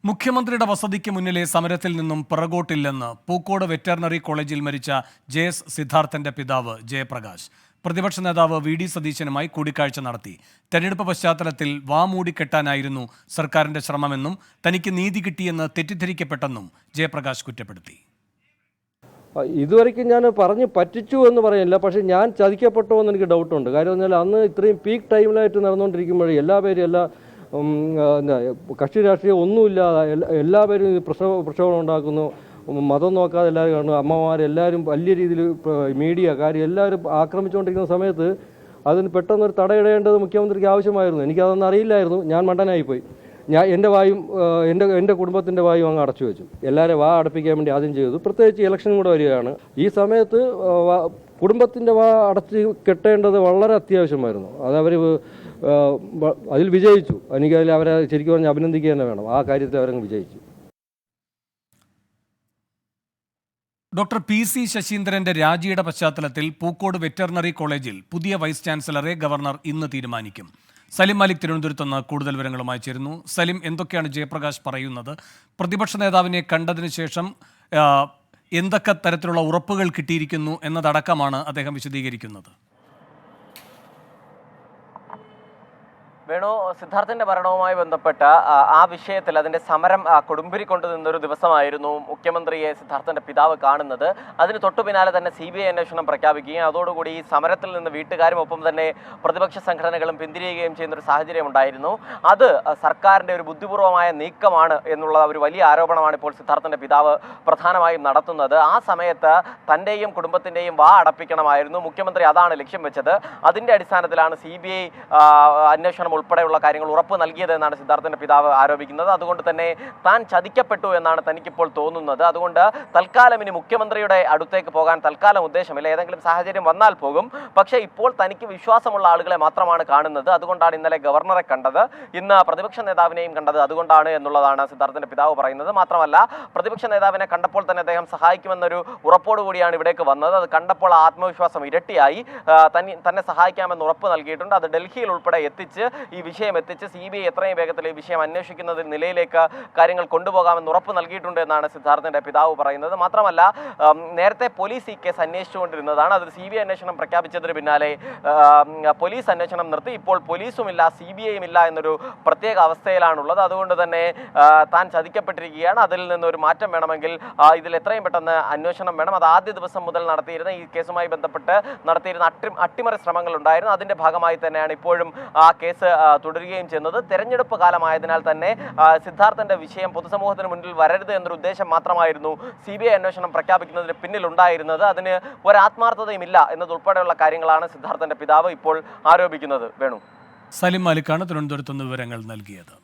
മുഖ്യമന്ത്രിയുടെ വസതിക്ക് മുന്നിലെ സമരത്തിൽ നിന്നും പിറകോട്ടില്ലെന്ന് പൂക്കോട് വെറ്ററിനറി കോളേജിൽ മരിച്ച ജെ.എസ്. സിദ്ധാർത്ഥന്റെ പിതാവ് ജയപ്രകാശ്. പ്രതിപക്ഷ നേതാവ് വി.ഡി. സതീശനുമായി കൂടിക്കാഴ്ച നടത്തി. തെരഞ്ഞെടുപ്പ് പശ്ചാത്തലത്തിൽ വാമൂടിക്കെട്ടാനായിരുന്നു സർക്കാരിന്റെ ശ്രമമെന്നും തനിക്ക് നീതി കിട്ടിയെന്ന് തെറ്റിദ്ധരിക്കപ്പെട്ടെന്നും ജയപ്രകാശ് കുറ്റപ്പെടുത്തി. ഇതുവരെയ്ക്കും ഞാൻ പറഞ്ഞ് പറ്റിച്ചു എന്ന് പറയില്ല, പക്ഷേ ഞാൻ ചതിക്കപ്പെട്ടോ എന്ന് എനിക്ക് ഡൗട്ടുണ്ട്. കാര്യം പറഞ്ഞാൽ അന്ന് ഇത്രയും പീക്ക് ടൈമിലായിട്ട് നടന്നുകൊണ്ടിരിക്കുമ്പോഴേ എല്ലാ കക്ഷി രാഷ്ട്രീയം ഒന്നുമില്ലാതെ എല്ലാവരും പ്രക്ഷോഭം ഉണ്ടാക്കുന്നു. മതം നോക്കാതെ എല്ലാവരും കാണുന്നു. അമ്മമാരെല്ലാവരും വലിയ രീതിയിൽ മീഡിയക്കാർ എല്ലാവരും ആക്രമിച്ചുകൊണ്ടിരിക്കുന്ന സമയത്ത് അതിന് പെട്ടെന്നൊരു തടയിടേണ്ടത് മുഖ്യമന്ത്രിക്ക് ആവശ്യമായിരുന്നു. എനിക്കതൊന്നും അറിയില്ലായിരുന്നു. ഞാൻ മണ്ടനായിപ്പോയി. എൻ്റെ വായും എൻ്റെ കുടുംബത്തിൻ്റെ വായും അങ്ങ് അടച്ചു വെച്ചു. എല്ലാവരും വാ അടപ്പിക്കാൻ വേണ്ടി ആദ്യം ചെയ്തു. പ്രത്യേകിച്ച് ഇലക്ഷനും കൂടെ വരികയാണ്. ഈ സമയത്ത് കുടുംബത്തിൻ്റെ വാ അടച്ച് കെട്ടേണ്ടത് വളരെ അത്യാവശ്യമായിരുന്നു. അതവർ അതിൽ വിജയിച്ചു. എനിക്കതിൽ അവരെ ശരിക്കും പറഞ്ഞ് അഭിനന്ദിക്കുക തന്നെ വേണം. ആ കാര്യത്തിൽ അവരങ്ങ് വിജയിച്ചു. Doctor PC. ശശീന്ദ്രന്റെ രാജിയുടെ പശ്ചാത്തലത്തിൽ പൂക്കോട് വെറ്ററിനറി കോളേജിൽ പുതിയ വൈസ് ചാൻസലറെ ഗവർണർ ഇന്ന് തീരുമാനിക്കും. സലിം മാലിക് തിരുവനന്തപുരത്ത് നിന്ന് കൂടുതൽ വിവരങ്ങളുമായി ചേരുന്നു. സലിം, എന്തൊക്കെയാണ് ജയപ്രകാശ് പറയുന്നത്? പ്രതിപക്ഷ നേതാവിനെ കണ്ടതിന് ശേഷം എന്തൊക്കെ തരത്തിലുള്ള ഉറപ്പുകൾ കിട്ടിയിരിക്കുന്നു എന്നതടക്കമാണ് അദ്ദേഹം വിശദീകരിക്കുന്നത്. വേണു, സിദ്ധാർത്ഥന്റെ മരണവുമായി ബന്ധപ്പെട്ട ആ വിഷയത്തിൽ അതിന്റെ സമരം കൊടുമ്പിരി കൊണ്ടു നിന്നൊരു ദിവസമായിരുന്നു മുഖ്യമന്ത്രിയെ സിദ്ധാർത്ഥന്റെ പിതാവ് കാണുന്നത്. അതിന് തൊട്ടു പിന്നാലെ തന്നെ CBI അന്വേഷണം പ്രഖ്യാപിക്കുകയും അതോടുകൂടി ഈ സമരത്തിൽ നിന്ന് വീട്ടുകാരും ഒപ്പം തന്നെ പ്രതിപക്ഷ സംഘടനകളും പിന്തിരിയുകയും ചെയ്യുന്ന ഒരു സാഹചര്യം ഉണ്ടായിരുന്നു. അത് സർക്കാരിന്റെ ഒരു ബുദ്ധിപൂർവമായ നീക്കമാണ് എന്നുള്ള ഒരു വലിയ ആരോപണമാണ് ഇപ്പോൾ സിദ്ധാർത്ഥന്റെ പിതാവ് പ്രധാനമായും നടത്തുന്നത്. ആ സമയത്ത് തന്റെയും കുടുംബത്തിന്റെയും വാ അടപ്പിക്കണമായിരുന്നു മുഖ്യമന്ത്രി, അതാണ് ലക്ഷ്യം വെച്ചത്. അതിന്റെ അടിസ്ഥാനത്തിലാണ് CBI അന്വേഷണം ഉൾപ്പെടെയുള്ള കാര്യങ്ങൾ ഉറപ്പ് നൽകിയതെന്നാണ് സിദ്ധാർത്ഥന്റെ പിതാവ് ആരോപിക്കുന്നത്. അതുകൊണ്ട് തന്നെ താൻ ചതിക്കപ്പെട്ടു എന്നാണ് തനിക്കിപ്പോൾ തോന്നുന്നത്. അതുകൊണ്ട് തൽക്കാലം ഇനി മുഖ്യമന്ത്രിയുടെ അടുത്തേക്ക് പോകാൻ തൽക്കാലം ഉദ്ദേശമില്ല. ഏതെങ്കിലും സാഹചര്യം വന്നാൽ പോകും. പക്ഷേ ഇപ്പോൾ തനിക്ക് വിശ്വാസമുള്ള ആളുകളെ മാത്രമാണ് കാണുന്നത്. അതുകൊണ്ടാണ് ഇന്നലെ ഗവർണറെ കണ്ടത്, ഇന്ന് പ്രതിപക്ഷ നേതാവിനെയും കണ്ടത്. അതുകൊണ്ടാണ് എന്നുള്ളതാണ് സിദ്ധാർത്ഥന്റെ പിതാവ് പറയുന്നത്. മാത്രമല്ല, പ്രതിപക്ഷ നേതാവിനെ കണ്ടപ്പോൾ തന്നെ അദ്ദേഹം സഹായിക്കുമെന്നൊരു ഉറപ്പോടുകൂടിയാണ് ഇവിടേക്ക് വന്നത്. അത് കണ്ടപ്പോൾ ആത്മവിശ്വാസം ഇരട്ടിയായി. തന്നെ സഹായിക്കാമെന്ന് ഉറപ്പ് നൽകിയിട്ടുണ്ട്. അത് ഡൽഹിയിൽ ഉൾപ്പെടെ എത്തിച്ച് ഈ വിഷയം എത്തിച്ച് CBI എത്രയും വേഗത്തിൽ ഈ വിഷയം അന്വേഷിക്കുന്ന നിലയിലേക്ക് കാര്യങ്ങൾ കൊണ്ടുപോകാമെന്ന് ഉറപ്പ് നൽകിയിട്ടുണ്ട് എന്നാണ് സിദ്ധാർത്ഥന്റെ പിതാവ് പറയുന്നത്. മാത്രമല്ല, നേരത്തെ പോലീസ് ഈ കേസ് അന്വേഷിച്ചുകൊണ്ടിരുന്നതാണ്. അതിൽ CBI അന്വേഷണം പ്രഖ്യാപിച്ചതിന് പിന്നാലെ പോലീസ് അന്വേഷണം നിർത്തി. ഇപ്പോൾ പോലീസുമില്ല CBIയും ഇല്ല എന്നൊരു പ്രത്യേക അവസ്ഥയിലാണുള്ളത്. അതുകൊണ്ട് തന്നെ താൻ ചതിക്കപ്പെട്ടിരിക്കുകയാണ്. അതിൽ നിന്നൊരു മാറ്റം വേണമെങ്കിൽ ഇതിൽ എത്രയും പെട്ടെന്ന് അന്വേഷണം വേണം. അത് ആദ്യ ദിവസം മുതൽ നടത്തിയിരുന്ന ഈ കേസുമായി ബന്ധപ്പെട്ട് നടത്തിയിരുന്ന അട്ടിമറി ശ്രമങ്ങൾ ഉണ്ടായിരുന്നു. അതിന്റെ ഭാഗമായി തന്നെയാണ് ഇപ്പോഴും ആ കേസ് തുടരുകയും ചെയ്യുന്നത്. തെരഞ്ഞെടുപ്പ് കാലമായതിനാൽ തന്നെ സിദ്ധാർത്ഥന്റെ വിഷയം പൊതുസമൂഹത്തിന് മുന്നിൽ വരരുത് എന്നൊരു ഉദ്ദേശം മാത്രമായിരുന്നു CBI അന്വേഷണം പ്രഖ്യാപിക്കുന്നതിന് പിന്നിലുണ്ടായിരുന്നത്. അതിന് ഒരാത്മാർത്ഥതയും ഇല്ല എന്നതുൾപ്പെടെയുള്ള കാര്യങ്ങളാണ് സിദ്ധാർത്ഥന്റെ പിതാവ് ഇപ്പോൾ ആരോപിക്കുന്നത്. വേണു, സലിം മാലിക്കാണ് തിരുവനന്തപുരത്ത് നിന്ന് വിവരങ്ങൾ നൽകിയത്.